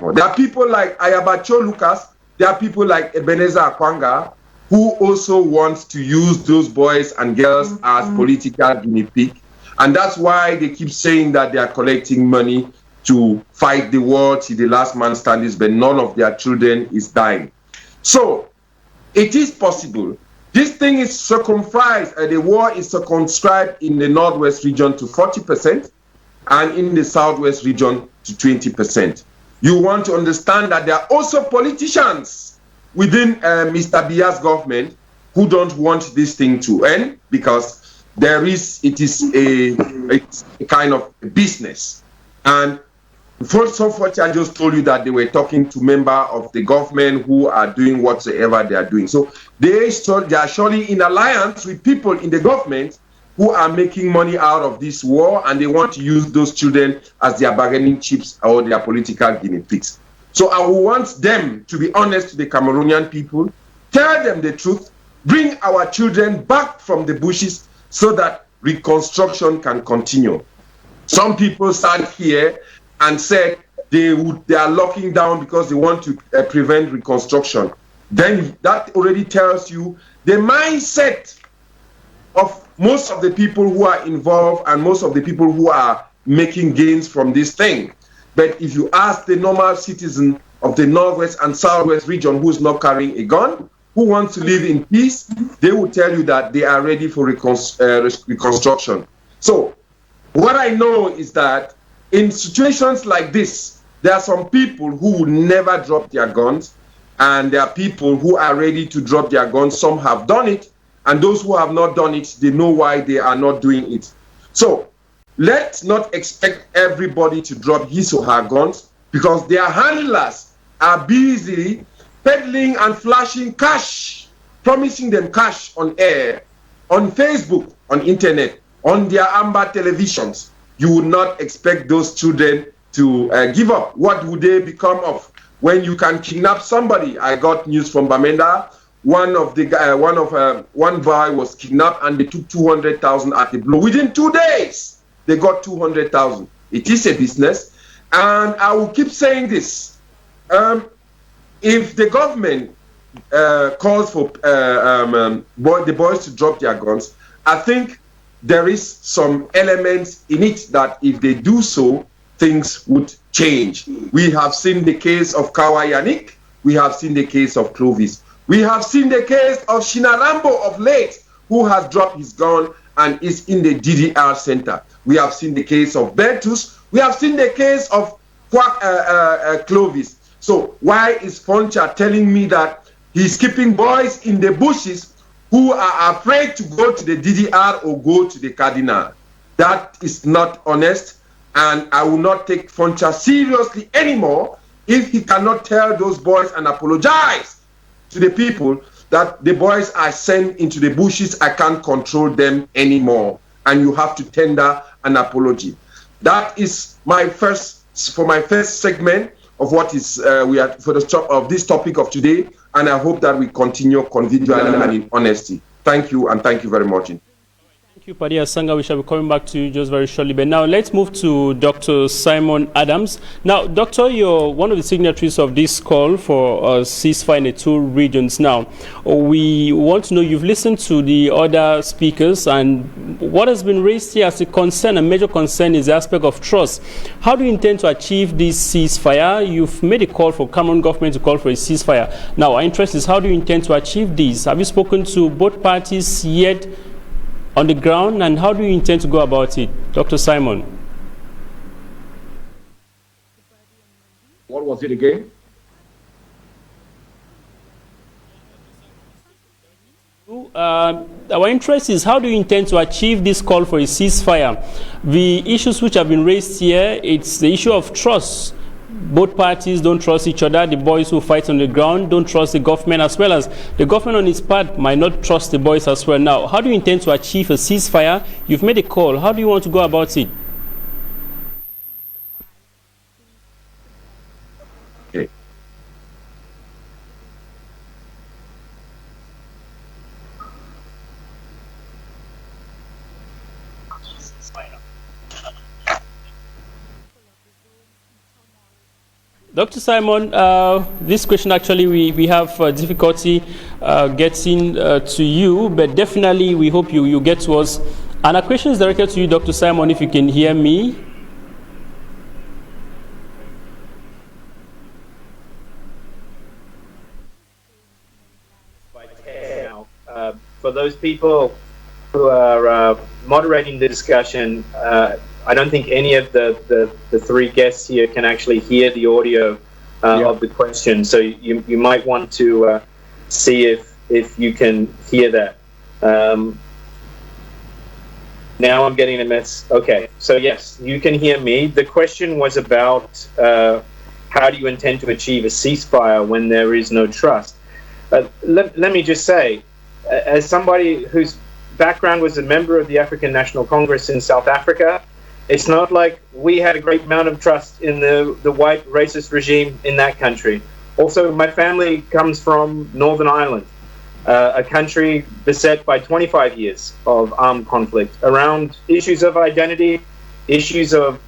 There are people like Ayabacho Lucas, there are people like Ebenezer Akwanga, who also want to use those boys and girls as political guinea pig. And that's why they keep saying that they are collecting money to fight the war till the last man standing, but none of their children is dying. So it is possible. This thing is circumscribed, the war is circumscribed in the northwest region to 40% and in the southwest region to 20%. You want to understand that there are also politicians within Mr. Biya's government who don't want this thing to end because it is a kind of business. And so far, I just told you that they were talking to members of the government who are doing whatsoever they are doing. So they are surely in alliance with people in the government who are making money out of this war, and they want to use those children as their bargaining chips or their political guinea pigs. So I want them to be honest to the Cameroonian people, tell them the truth, bring our children back from the bushes so that reconstruction can continue. Some people sat here and said they are locking down because they want to prevent reconstruction. Then that already tells you the mindset of most of the people who are involved and most of the people who are making gains from this thing. But if you ask the normal citizen of the northwest and southwest region who is not carrying a gun, who wants to live in peace, they will tell you that they are ready for reconstruction. So what I know is that in situations like this, there are some people who will never drop their guns, and there are people who are ready to drop their guns. Some have done it, and those who have not done it, they know why they are not doing it. So let's not expect everybody to drop his or her guns, because their handlers are busy peddling and flashing cash, promising them cash on air, on Facebook, on internet, on their amber televisions. You would not expect those children to give up. What would they become of when you can kidnap somebody? I got news from Bamenda. One boy was kidnapped and they took 200,000 at the blow. Within 2 days, they got 200,000. It is a business, and I will keep saying this. If the government calls for the boys to drop their guns, I think there is some elements in it that if they do so, things would change. We have seen the case of Kawayanik. We have seen the case of Clovis. We have seen the case of Shinarambo of late, who has dropped his gun and is in the DDR center. We have seen the case of Bertus. We have seen the case of Clovis. So why is Foncha telling me that he's keeping boys in the bushes who are afraid to go to the DDR or go to the Cardinal? That is not honest, and I will not take Foncha seriously anymore if he cannot tell those boys and apologize to the people that the boys are sent into the bushes. I can't control them anymore, and you have to tender an apology. That is my first segment of what is we are for the top of this topic of today, and I hope that we continue convivially and in honesty. Thank you, and thank you very much. Thank you, Paddy Asanga. We shall be coming back to you just very shortly. But now let's move to Dr. Simon Adams. Now, Doctor, you're one of the signatories of this call for ceasefire in the two regions. Now, we want to know, you've listened to the other speakers, and what has been raised here as a concern, a major concern, is the aspect of trust. How do you intend to achieve this ceasefire? You've made a call for Cameroon government to call for a ceasefire. Now, our interest is, how do you intend to achieve this? Have you spoken to both parties yet on the ground, and how do you intend to go about it? Dr. Simon. What was it again? Our interest is, how do you intend to achieve this call for a ceasefire? The issues which have been raised here, it's the issue of trust. Both parties don't trust each other. The boys who fight on the ground don't trust the government, as well as the government on its part might not trust the boys as well. Now, how do you intend to achieve a ceasefire? You've made a call. How do you want to go about it? Okay. Dr. Simon, this question actually we have difficulty getting to you, but definitely we hope you get to us. And our question is directed to you, Dr. Simon, if you can hear me. For those people who are moderating the discussion, I don't think any of the three guests here can actually hear the audio of the question. So you might want to see if you can hear that. Now I'm getting a mess. Okay, so yes, you can hear me. The question was about how do you intend to achieve a ceasefire when there is no trust? Let me just say, as somebody whose background was a member of the African National Congress in South Africa, it's not like we had a great amount of trust in the white racist regime in that country. Also, my family comes from Northern Ireland, a country beset by 25 years of armed conflict around issues of identity, issues of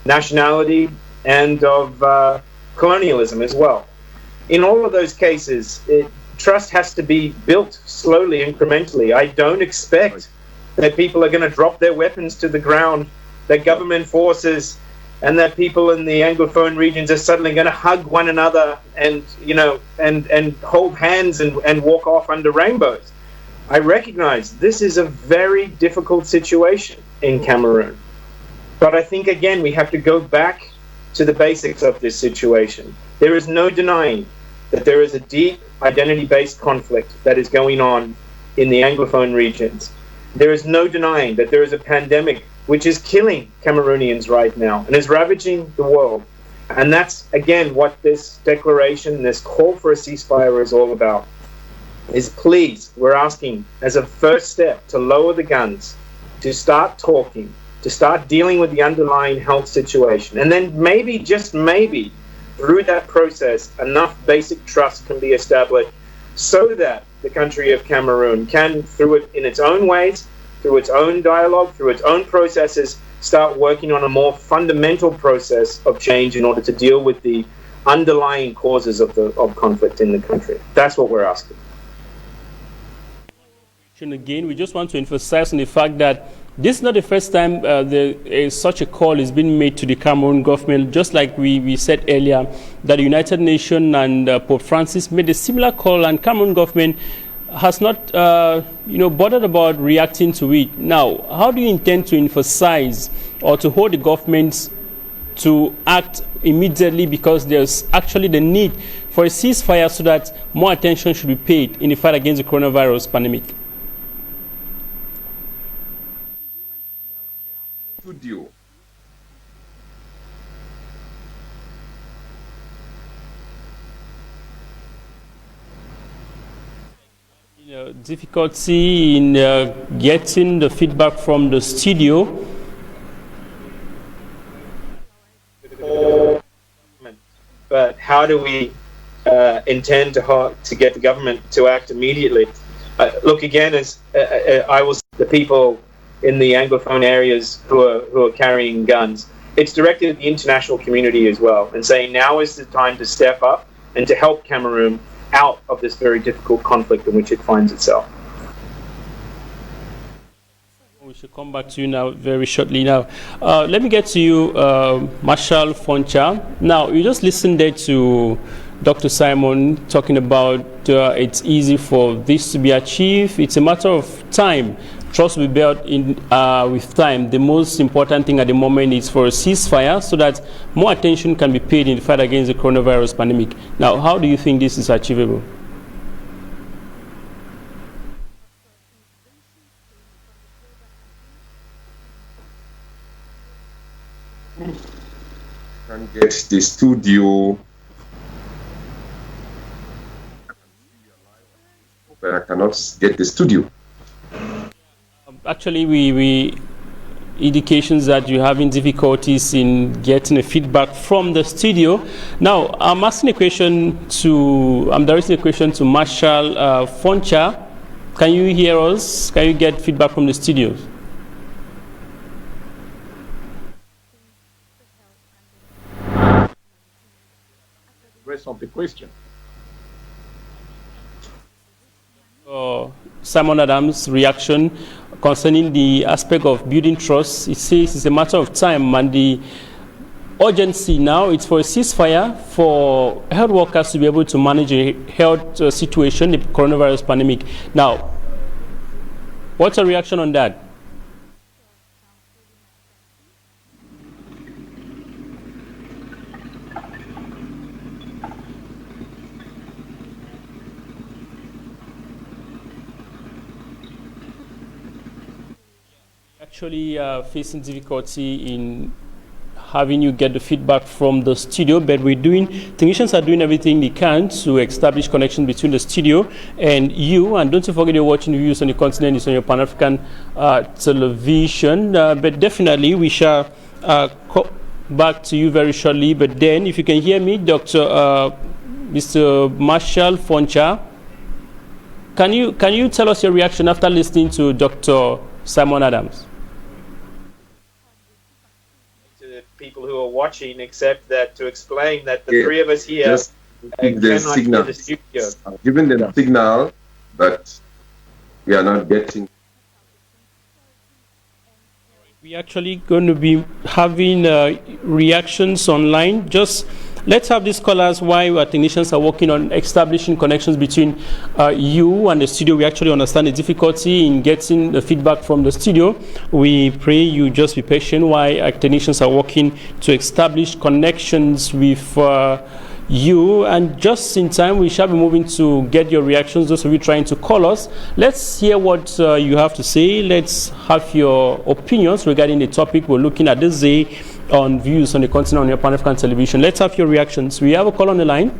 nationality, and of colonialism as well. In all of those cases, trust has to be built slowly, incrementally. I don't expect that people are going to drop their weapons to the ground, that government forces and that people in the anglophone regions are suddenly going to hug one another and hold hands and walk off under rainbows. I recognize this is a very difficult situation in Cameroon. But I think, again, we have to go back to the basics of this situation. There is no denying that there is a deep identity-based conflict that is going on in the anglophone regions. There is no denying that there is a pandemic which is killing Cameroonians right now and is ravaging the world. And that's, again, what this declaration, this call for a ceasefire is all about. Is please, we're asking, as a first step, to lower the guns, to start talking, to start dealing with the underlying health situation. And then maybe, just maybe, through that process, enough basic trust can be established so that the country of Cameroon can, through it in its own ways, through its own dialogue, through its own processes, start working on a more fundamental process of change in order to deal with the underlying causes of conflict in the country. That's what we're asking. Again, we just want to emphasize on the fact that this is not the first time such a call is being made to the Cameroon government. Just like we said earlier, that the United Nations and Pope Francis made a similar call, and Cameroon government has not bothered about reacting to it. Now, how do you intend to emphasize or to hold the government to act immediately, because there's actually the need for a ceasefire so that more attention should be paid in the fight against the coronavirus pandemic? Studio. Difficulty in getting the feedback from the studio. But how do we intend to get the government to act immediately? Look, again, as I will say, the people in the anglophone areas who are carrying guns, it's directed at the international community as well, and saying now is the time to step up and to help Cameroon out of this very difficult conflict in which it finds itself. We should come back to you now very shortly. Now, let me get to you, Marshal Foncha. Now, you just listened there to Dr. Simon talking about it's easy for this to be achieved. It's a matter of time. Trust will be built in with time. The most important thing at the moment is for a ceasefire so that more attention can be paid in the fight against the coronavirus pandemic. Now, how do you think this is achievable? Can get the studio, but I cannot get the studio. Actually, we indications that you're having difficulties in getting a feedback from the studio. Now, I'm directing a question to Marshal Foncha. Can you hear us? Can you get feedback from the studio? rest of the question. Simon Adams' reaction concerning the aspect of building trust. It says it's a matter of time, and the urgency now it's for a ceasefire for health workers to be able to manage a health situation, the coronavirus pandemic. Now, what's your reaction on that? Actually facing difficulty in having you get the feedback from the studio, but technicians are doing everything they can to establish connection between the studio and you. And don't forget you're watching views on the continent, it's on your Pan-African television. But definitely we shall come back to you very shortly. But then, if you can hear me, Mr. Marshall Foncha, can you tell us your reaction after listening to Dr. Simon Adams? People who are watching, except that to explain that the three of us here just cannot hear the studio. I've given them a signal, but we are not getting. We're actually going to be having reactions online. Just let's have these callers while our technicians are working on establishing connections between you and the studio. We actually understand the difficulty in getting the feedback from the studio. We pray you just be patient while our technicians are working to establish connections with you. And just in time, we shall be moving to get your reactions. Those of you trying to call us, let's hear what you have to say. Let's have your opinions regarding the topic we're looking at this day on Views on the Continent on your Pan-African television. Let's have your reactions. We have a call on the line.